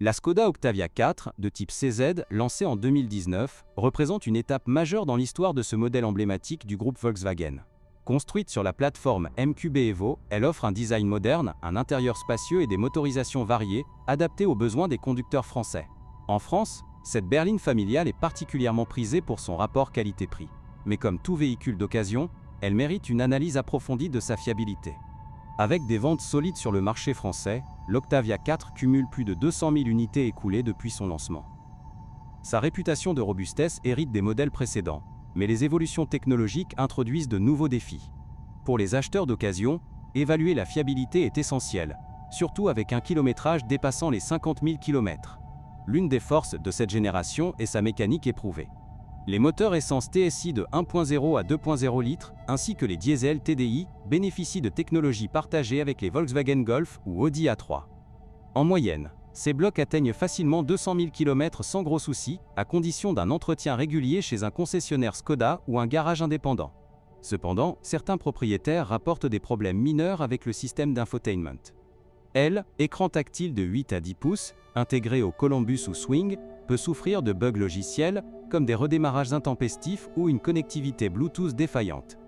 La Skoda Octavia 4, de type CZ, lancée en 2019, représente une étape majeure dans l'histoire de ce modèle emblématique du groupe Volkswagen. Construite sur la plateforme MQB Evo, elle offre un design moderne, un intérieur spacieux et des motorisations variées, adaptées aux besoins des conducteurs français. En France, cette berline familiale est particulièrement prisée pour son rapport qualité-prix. Mais comme tout véhicule d'occasion, elle mérite une analyse approfondie de sa fiabilité. Avec des ventes solides sur le marché français, l'Octavia 4 cumule plus de 200 000 unités écoulées depuis son lancement. Sa réputation de robustesse hérite des modèles précédents, mais les évolutions technologiques introduisent de nouveaux défis. Pour les acheteurs d'occasion, évaluer la fiabilité est essentiel, surtout avec un kilométrage dépassant les 50 000 km. L'une des forces de cette génération est sa mécanique éprouvée. Les moteurs essence TSI de 1.0 à 2.0 litres, ainsi que les diesels TDI, bénéficient de technologies partagées avec les Volkswagen Golf ou Audi A3. En moyenne, ces blocs atteignent facilement 200 000 km sans gros soucis, à condition d'un entretien régulier chez un concessionnaire Skoda ou un garage indépendant. Cependant, certains propriétaires rapportent des problèmes mineurs avec le système d'infotainment. Écran tactile de 8 à 10 pouces, intégré au Columbus ou Swing, peut souffrir de bugs logiciels, comme des redémarrages intempestifs ou une connectivité Bluetooth défaillante.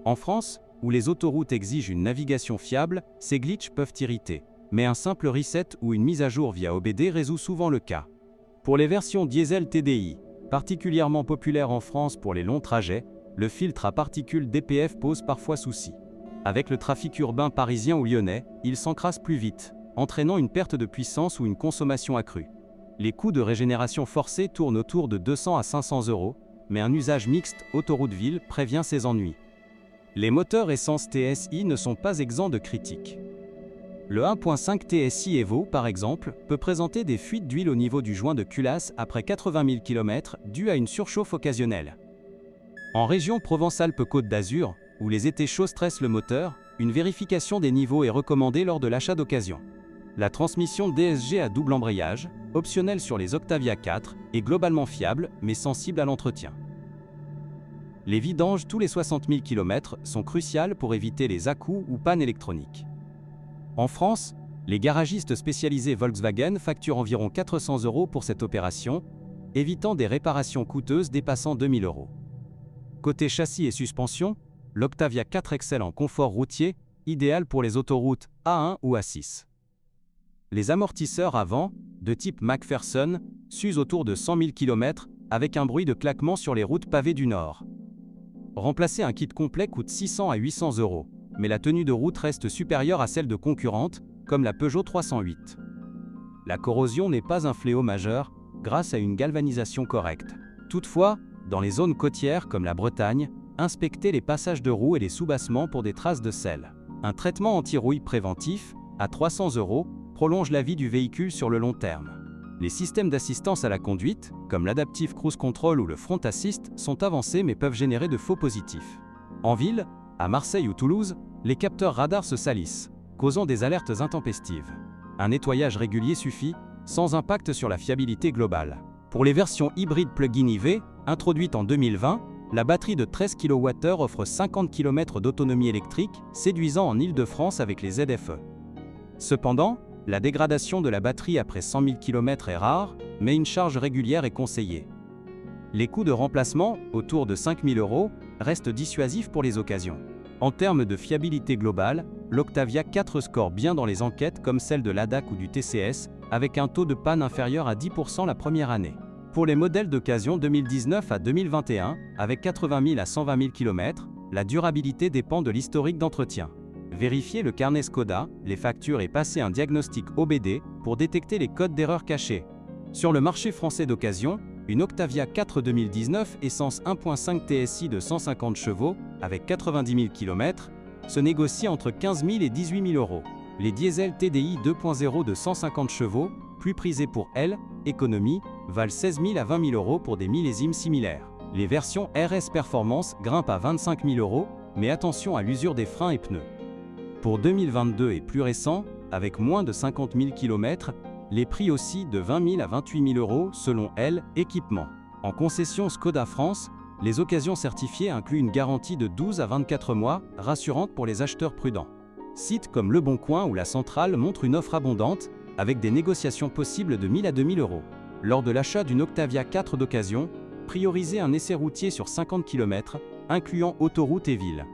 En France, où les autoroutes exigent une navigation fiable, ces glitches peuvent irriter, mais un simple reset ou une mise à jour via OBD résout souvent le cas. Pour les versions diesel TDI, particulièrement populaires en France pour les longs trajets, le filtre à particules DPF pose parfois souci. Avec le trafic urbain parisien ou lyonnais, il s'encrasse plus vite, entraînant une perte de puissance ou une consommation accrue. Les coûts de régénération forcée tournent autour de 200 à 500 €, mais un usage mixte autoroute-ville prévient ces ennuis. Les moteurs essence TSI ne sont pas exempts de critiques. Le 1.5 TSI Evo, par exemple, peut présenter des fuites d'huile au niveau du joint de culasse après 80 000 km dues à une surchauffe occasionnelle. En région Provence-Alpes-Côte d'Azur, où les étés chauds stressent le moteur, une vérification des niveaux est recommandée lors de l'achat d'occasion. La transmission DSG à double embrayage, optionnelle sur les Octavia 4, est globalement fiable mais sensible à l'entretien. Les vidanges tous les 60 000 km sont cruciales pour éviter les à-coups ou pannes électroniques. En France, les garagistes spécialisés Volkswagen facturent environ 400 € pour cette opération, évitant des réparations coûteuses dépassant 2 000 €. Côté châssis et suspension, l'Octavia 4 excelle en confort routier, idéal pour les autoroutes A1 ou A6. Les amortisseurs avant, de type McPherson, s'usent autour de 100 000 km avec un bruit de claquement sur les routes pavées du Nord. Remplacer un kit complet coûte 600 à 800 €, mais la tenue de route reste supérieure à celle de concurrentes, comme la Peugeot 308. La corrosion n'est pas un fléau majeur, grâce à une galvanisation correcte. Toutefois, dans les zones côtières comme la Bretagne, inspectez les passages de roues et les soubassements pour des traces de sel. Un traitement anti-rouille préventif, à 300 €, prolonge la vie du véhicule sur le long terme. Les systèmes d'assistance à la conduite, comme l'Adaptive Cruise Control ou le Front Assist, sont avancés mais peuvent générer de faux positifs. En ville, à Marseille ou Toulouse, les capteurs radars se salissent, causant des alertes intempestives. Un nettoyage régulier suffit, sans impact sur la fiabilité globale. Pour les versions hybrides plug-in IV, introduites en 2020, la batterie de 13 kWh offre 50 km d'autonomie électrique, séduisant en Île-de-France avec les ZFE. Cependant, la dégradation de la batterie après 100 000 km est rare, mais une charge régulière est conseillée. Les coûts de remplacement, autour de 5 000 €, restent dissuasifs pour les occasions. En termes de fiabilité globale, l'Octavia 4 score bien dans les enquêtes comme celle de l'ADAC ou du TCS, avec un taux de panne inférieur à 10% la première année. Pour les modèles d'occasion 2019 à 2021, avec 80 000 à 120 000 km, la durabilité dépend de l'historique d'entretien. Vérifiez le carnet Skoda, les factures et passez un diagnostic OBD pour détecter les codes d'erreur cachés. Sur le marché français d'occasion, une Octavia 4 2019 essence 1.5 TSI de 150 chevaux, avec 90 000 km, se négocie entre 15 000 et 18 000 €. Les diesels TDI 2.0 de 150 chevaux, plus prisés pour économie, valent 16 000 à 20 000 € pour des millésimes similaires. Les versions RS Performance grimpent à 25 000 €, mais attention à l'usure des freins et pneus. Pour 2022 et plus récent, avec moins de 50 000 km, les prix oscillent de 20 000 à 28 000 € selon équipement. En concession Skoda France, les occasions certifiées incluent une garantie de 12 à 24 mois, rassurante pour les acheteurs prudents. Sites comme Le Bon Coin ou La Centrale montrent une offre abondante, avec des négociations possibles de 1000 à 2000 euros. Lors de l'achat d'une Octavia 4 d'occasion, priorisez un essai routier sur 50 km, incluant autoroute et ville.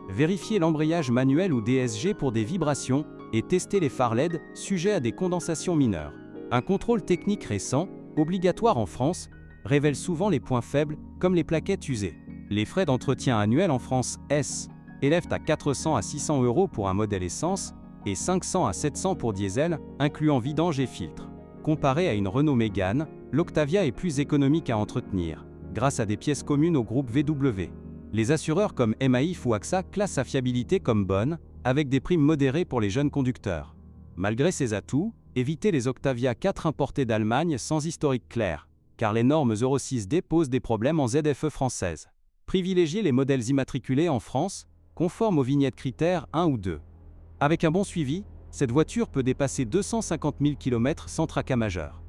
Vérifiez l'embrayage manuel ou DSG pour des vibrations et testez les phares LED sujets à des condensations mineures. Un contrôle technique récent, obligatoire en France, révèle souvent les points faibles, comme les plaquettes usées. Les frais d'entretien annuels en France élèvent à 400 à 600 euros pour un modèle essence et 500 à 700 pour diesel, incluant vidange et filtre. Comparé à une Renault Mégane, l'Octavia est plus économique à entretenir, grâce à des pièces communes au groupe VW. Les assureurs comme MAIF ou AXA classent sa fiabilité comme bonne, avec des primes modérées pour les jeunes conducteurs. Malgré ces atouts, évitez les Octavia 4 importées d'Allemagne sans historique clair, car les normes Euro 6D posent des problèmes en ZFE française. Privilégiez les modèles immatriculés en France, conformes aux vignettes critères 1 ou 2. Avec un bon suivi, cette voiture peut dépasser 250 000 km sans tracas majeur.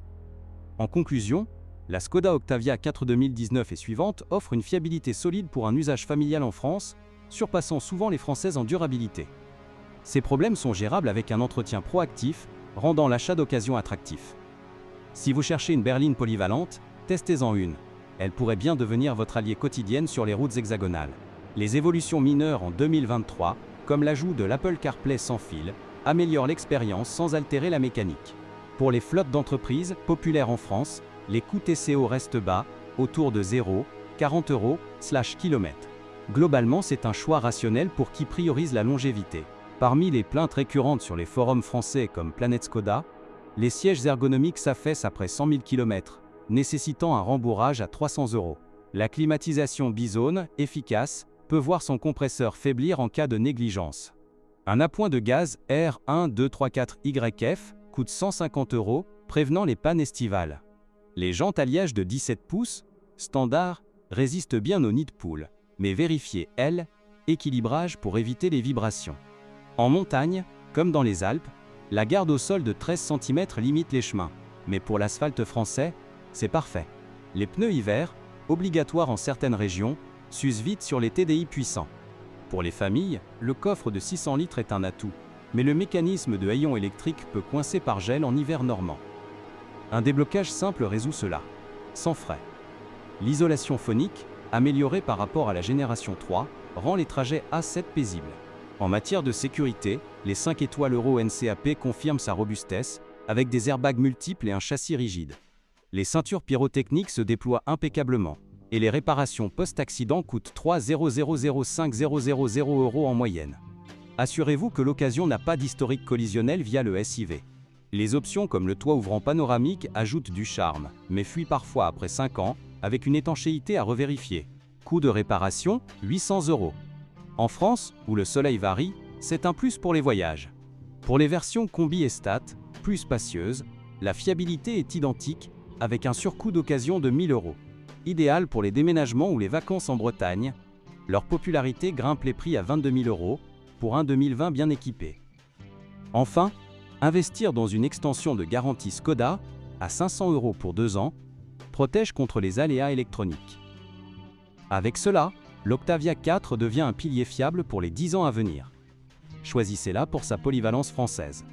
En conclusion, la Skoda Octavia 4 2019 et suivante offre une fiabilité solide pour un usage familial en France, surpassant souvent les Françaises en durabilité. Ces problèmes sont gérables avec un entretien proactif, rendant l'achat d'occasion attractif. Si vous cherchez une berline polyvalente, testez-en une. Elle pourrait bien devenir votre allié quotidienne sur les routes hexagonales. Les évolutions mineures en 2023, comme l'ajout de l'Apple CarPlay sans fil, améliorent l'expérience sans altérer la mécanique. Pour les flottes d'entreprises, populaires en France, les coûts TCO restent bas, autour de 0,40 €/km. Globalement, c'est un choix rationnel pour qui priorise la longévité. Parmi les plaintes récurrentes sur les forums français comme Planète Skoda, les sièges ergonomiques s'affaissent après 100 000 km, nécessitant un rembourrage à 300 €. La climatisation bizone, efficace, peut voir son compresseur faiblir en cas de négligence. Un appoint de gaz R1234YF coûte 150 €, prévenant les pannes estivales. Les jantes alliage de 17 pouces, standard, résistent bien aux nids de poules, mais vérifiez équilibrage pour éviter les vibrations. En montagne, comme dans les Alpes, la garde au sol de 13 cm limite les chemins, mais pour l'asphalte français, c'est parfait. Les pneus hiver, obligatoires en certaines régions, s'usent vite sur les TDI puissants. Pour les familles, le coffre de 600 litres est un atout, mais le mécanisme de haillon électrique peut coincer par gel en hiver normand. Un déblocage simple résout cela, sans frais. L'isolation phonique, améliorée par rapport à la génération 3, rend les trajets A7 paisibles. En matière de sécurité, les 5 étoiles Euro NCAP confirment sa robustesse, avec des airbags multiples et un châssis rigide. Les ceintures pyrotechniques se déploient impeccablement, et les réparations post-accident coûtent 3,0005000 € en moyenne. Assurez-vous que l'occasion n'a pas d'historique collisionnel via le SIV. Les options comme le toit ouvrant panoramique ajoutent du charme, mais fuient parfois après 5 ans, avec une étanchéité à revérifier. Coût de réparation, 800 €. En France, où le soleil varie, c'est un plus pour les voyages. Pour les versions combi et stat, plus spacieuses, la fiabilité est identique, avec un surcoût d'occasion de 1000 €. Idéal pour les déménagements ou les vacances en Bretagne, leur popularité grimpe les prix à 22 000 € pour un 2020 bien équipé. Enfin, investir dans une extension de garantie Skoda, à 500 € pour 2 ans, protège contre les aléas électroniques. Avec cela, l'Octavia 4 devient un pilier fiable pour les 10 ans à venir. Choisissez-la pour sa polyvalence française.